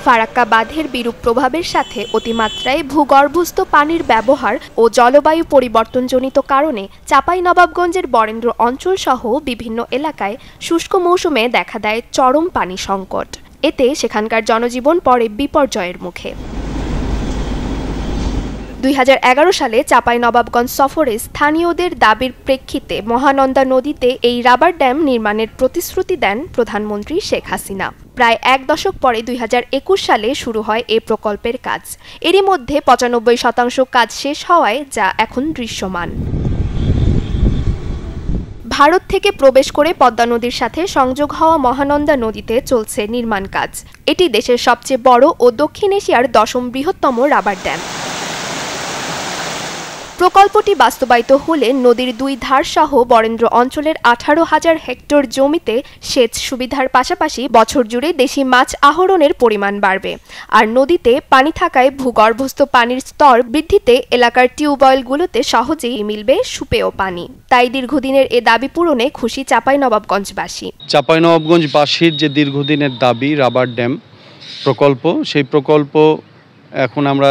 ফারাক্কা বাঁধের বিরূপ প্রভাবের সাথে অতিমাত্রায় ভূগর্ভস্থ পানির ব্যবহার ও জলবায়ু পরিবর্তনজনিত কারণে চাঁপাইনবাবগঞ্জের বরেন্দ্র অঞ্চল সহ বিভিন্ন এলাকায় শুষ্ক মৌসুমে দেখা দেয় চরম পানি সংকট। এতে সেখানকার জনজীবন পড়ে বিপর্যয়ের মুখে। 2011 সালে চাঁপাইনবাবগঞ্জ সফরে স্থানীয়দের দাবির প্রেক্ষিতে মহানন্দা নদীতে এই রাবার ড্যাম নির্মাণের প্রতিশ্রুতি দেন প্রধানমন্ত্রী শেখ হাসিনা। প্রায় এক দশক পরে 2021 সালে শুরু হয় এ প্রকল্পের কাজ। এরই মধ্যে 95% কাজ শেষ হওয়ায় যা এখন দৃশ্যমান। ভারত থেকে প্রবেশ করে পদ্মা নদীর সাথে সংযোগ হওয়া মহানন্দা নদীতে চলছে নির্মাণ কাজ। এটি দেশের সবচেয়ে বড় ও দক্ষিণ এশিয়ার 10ম বৃহত্তম রাবার ড্যাম। প্রকল্পটি বাস্তবায়িত হলে নদীর দুই ধার সহ বরেন্দ্র অঞ্চলের 18,000 হেক্টর জমিতে সেচ সুবিধার পাশাপাশি বছর জুড়ে দেশি মাছ আহরণের পরিমাণ বাড়বে। আর নদীতে পানি থাকায় ভূগর্ভস্থ পানির স্তর বৃদ্ধিতে এলাকার টিউবওয়েলগুলোতে সহজেই মিলবে সুপেয় পানি। তাই দীর্ঘদিনের এ দাবি পূরণে খুশি চাঁপাইনবাবগঞ্জবাসী। চাঁপাইনবাবগঞ্জবাসীর যে দীর্ঘদিনের দাবি রাবার ড্যাম প্রকল্প, সেই প্রকল্প এখন আমরা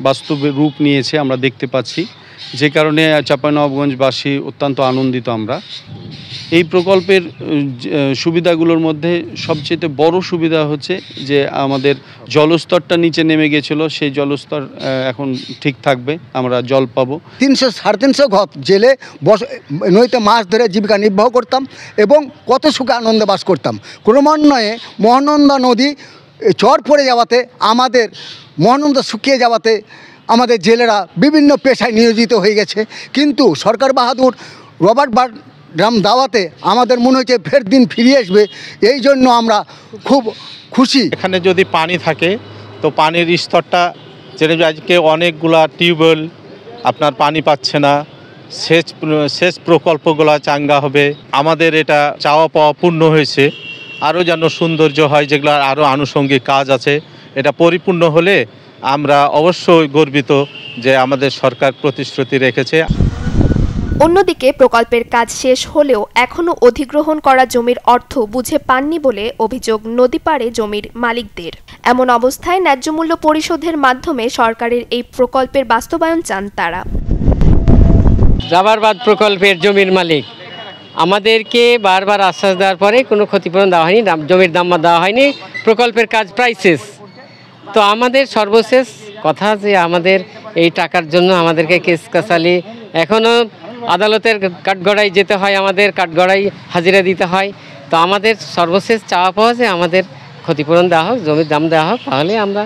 বাস্তব রূপ নিয়েছে, আমরা দেখতে পাচ্ছি, যে কারণে চাঁপাইনবাবগঞ্জবাসী অত্যন্ত আনন্দিত। আমরা এই প্রকল্পের সুবিধাগুলোর মধ্যে সবচেয়ে বড় সুবিধা হচ্ছে যে আমাদের জলস্তরটা নিচে নেমে গেছিল, সেই জলস্তর এখন ঠিক থাকবে, আমরা জল পাবো। 300-350 ঘর জেলে নদীতে মাছ ধরে জীবিকা নির্বাহ করতাম এবং কত সুখে আনন্দে বাস করতাম। ক্রমান্বয়ে মহানন্দা নদী চর পড়ে যাওয়াতে, আমাদের মহানন্দা শুকিয়ে যাওয়াতে আমাদের জেলেরা বিভিন্ন পেশায় নিয়োজিত হয়ে গেছে। কিন্তু সরকার বাহাদুর রবার্ট ড্যাম দেওয়াতে আমাদের মনে হচ্ছে ফের দিন ফিরিয়ে আসবে। এই জন্য আমরা খুব খুশি। এখানে যদি পানি থাকে তো পানির স্তরটা, যেটা আজকে অনেকগুলা টিউবওয়েল আপনার পানি পাচ্ছে না, সেচ প্রকল্পগুলো চাঙ্গা হবে। আমাদের এটা চাওয়া পাওয়া পূর্ণ হয়েছে। আরও যেন সৌন্দর্য হয়, যেগুলো আরও আনুষঙ্গিক কাজ আছে, এটা পরিপূর্ণ হলে আমরা অবশ্যই গর্বিত যে আমাদের সরকার প্রতিশ্রুতি রেখেছে। অন্যদিকে প্রকল্পের কাজ শেষ হলেও এখনও অধিগ্রহণ করা জমির অর্থ বুঝে পাননি বলে অভিযোগ নদী পাড়ে জমির মালিকদের। এমন অবস্থায় ন্যায্য মূল্য পরিশোধের মাধ্যমে সরকারের এই প্রকল্পের বাস্তবায়ন চান তারা। রাবার বাঁধ প্রকল্পের জমির মালিক আমাদেরকে বারবার আশ্বাস দেওয়ার পরে কোনো ক্ষতিপূরণ দেওয়া হয়নি, জমির দাম দেওয়া হয়নি, প্রকল্পের কাজ প্রায় শেষ। তো আমাদের সর্বশেষ কথা যে আমাদের এই টাকার জন্য আমাদেরকে কেস কাছালি এখনও আদালতের কাঠগড়ায় যেতে হয়, আমাদের কাঠগড়ায় হাজিরা দিতে হয়। তো আমাদের সর্বশেষ চাওয়া পাওয়া যে আমাদের ক্ষতিপূরণ দেওয়া হোক, জমির দাম দেওয়া হোক, তাহলে আমরা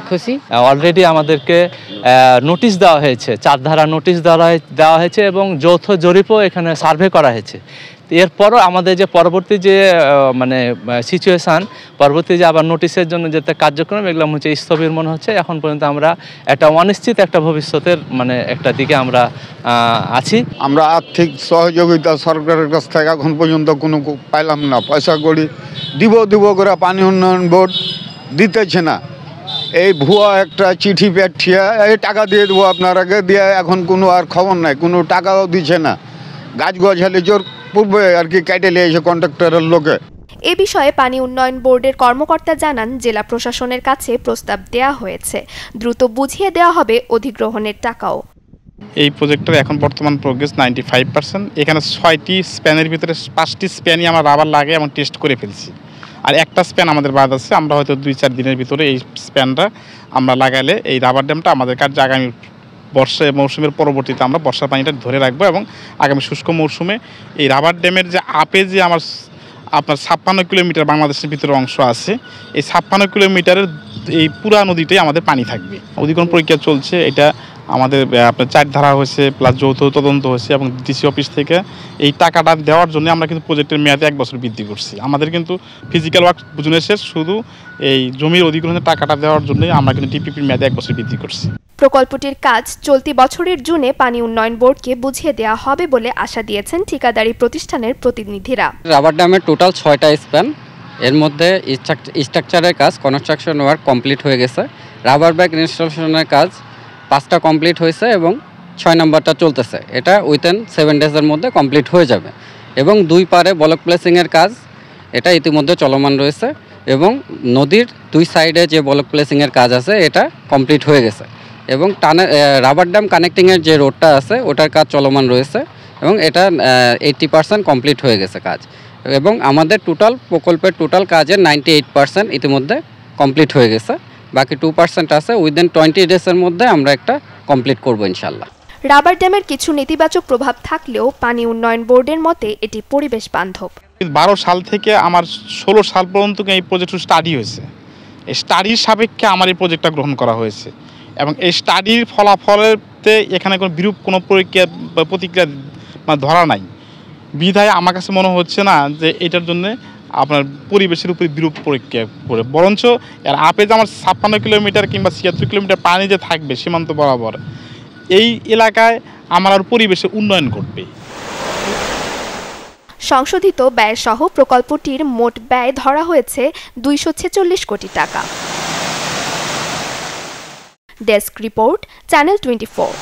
খুশি। অলরেডি আমাদেরকে নোটিশ দেওয়া হয়েছে, 4 ধারা নোটিশ দেওয়া হয়েছে এবং যৌথ জরিপও এখানে সার্ভে করা হয়েছে। এরপরও আমাদের যে পরবর্তী যে সিচুয়েশান, পরবর্তী যে আবার নোটিশের জন্য যেতে কার্যক্রম, এগুলো হচ্ছে স্থবির মনে হচ্ছে। এখন পর্যন্ত আমরা একটা অনিশ্চিত একটা ভবিষ্যতের একটা দিকে আমরা আছি। আমরা আর্থিক সহযোগিতা সরকারের কাছ থেকে এখন পর্যন্ত কোনো পাইলাম না। পয়সা করি দিব করে পানি উন্নয়ন বোর্ড দিতেছে না। এই ভুয়া একটা চিঠি পাঠিয়ে এই টাকা দিয়ে দেবো আপনারাকে, দিয়ে এখন কোনো আর খবর নাই, কোনো টাকাও দিচ্ছে না। গাছ গছালি জোর পূর্বে আর কি কেটে নিয়েছে কন্ট্রাক্টরের লোকে। এ বিষয়ে পানি উন্নয়ন বোর্ডের কর্মকর্তা জানান, জেলা প্রশাসনের কাছে প্রস্তাব দেওয়া হয়েছে, দ্রুত বুঝিয়ে দেওয়া হবে অধিগ্রহণের টাকাও। এই প্রজেক্টের এখন বর্তমান প্রোগ্রেস 95%। এখানে 6টি স্প্যানের ভিতরে 5টি স্প্যানই আমরা রাবার লাগে এবং টেস্ট করে ফেলছি, আর একটা স্প্যান আমাদের বাদ আছে। আমরা হয়তো 2-4 দিনের ভিতরে এই স্প্যানটা আমরা লাগালে এই রাবার ড্যামটা আমাদের কাছে আগামী মৌসুমের পরবর্তীতে আমরা বর্ষার পানিটা ধরে রাখবো এবং আগামী শুষ্ক মৌসুমে এই রাবার ড্যামের যে আপে যে আপনার 56 কিলোমিটার বাংলাদেশের ভিতরে অংশ আছে, এই 56 কিলোমিটারের এই পুরা নদীটাই আমাদের পানি থাকবে। অধিগ্রহণ প্রক্রিয়া চলছে, এটা আমাদের আপনার 4 ধারা হয়েছে, প্লাস যৌথ তদন্ত হয়েছে এবং ডিসি অফিস থেকে এই টাকাটা দেওয়ার জন্য আমরা কিন্তু প্রজেক্টের মেয়াদে 1 বছর বৃদ্ধি করছি। আমাদের কিন্তু ফিজিক্যাল ওয়ার্ক বুঝে শুধু এই জমির অধিগ্রহণের টাকাটা দেওয়ার জন্যই আমরা কিন্তু ডিপিপির মেয়াদে 1 বছর বৃদ্ধি করছি। প্রকল্পটির কাজ চলতি বছরের জুনে পানি উন্নয়ন বোর্ডকে বুঝিয়ে দেওয়া হবে বলে আশা দিয়েছেন ঠিকাদারি প্রতিষ্ঠানের প্রতিনিধিরা। রাবার ড্যামের টোটাল 6টা স্প্যান, এর মধ্যে স্ট্রাকচারের কাজ কনস্ট্রাকশন ওয়ার্ক কমপ্লিট হয়ে গেছে। রাবার ব্যাগ ইনস্টলেশনের কাজ 5টা কমপ্লিট হয়েছে এবং 6 নম্বরটা চলতেছে। এটা উইথিন 7 ডেজের মধ্যে কমপ্লিট হয়ে যাবে এবং 2 পারে ব্লক প্লেসিংয়ের কাজ এটা ইতিমধ্যে চলমান রয়েছে এবং নদীর দুই সাইডে যে ব্লক প্লেসিংয়ের কাজ আছে এটা কমপ্লিট হয়ে গেছে এবং রাবার ড্যাম কানেক্টিংয়ের যে রোডটা আছে ওটার কাজ চলমান রয়েছে এবং এটা 80% কমপ্লিট হয়ে গেছে কাজ এবং আমাদের প্রকল্পের টোটাল কাজের 98% ইতিমধ্যে কমপ্লিট হয়ে গেছে, বাকি 2% আছে। উইদিন 20 ডেজের মধ্যে আমরা একটা কমপ্লিট করবো ইনশাল্লাহ। রাবার ড্যামের কিছু নেতিবাচক প্রভাব থাকলেও পানি উন্নয়ন বোর্ডের মতে এটি পরিবেশ বান্ধব। 12 সাল থেকে আমার 16 সাল পর্যন্ত এই প্রজেক্ট স্টাডি হয়েছে, এই স্টাডির সাপেক্ষে আমার এই প্রজেক্টটা গ্রহণ করা হয়েছে এবং এই স্টাডির ফলাফলেতে এখানে কোনো বিরূপ কোনো প্রতিক্রিয়া ধরা নাই বিধায় আমার কাছে মনে হচ্ছে না যে এটার জন্য আপনার পরিবেশের উপরে বিরূপ প্রক্রিয়া করে, বরঞ্চ এর আপে যে আমার 56 কিলোমিটার কিংবা 76 কিলোমিটার পানি যে থাকবে সীমান্ত বরাবর এই এলাকায় আমার আর পরিবেশের উন্নয়ন ঘটবে। সংশোধিত ব্যয়সহ প্রকল্পটির মোট ব্যয় ধরা হয়েছে 246 কোটি টাকা। Desk report, channel 24।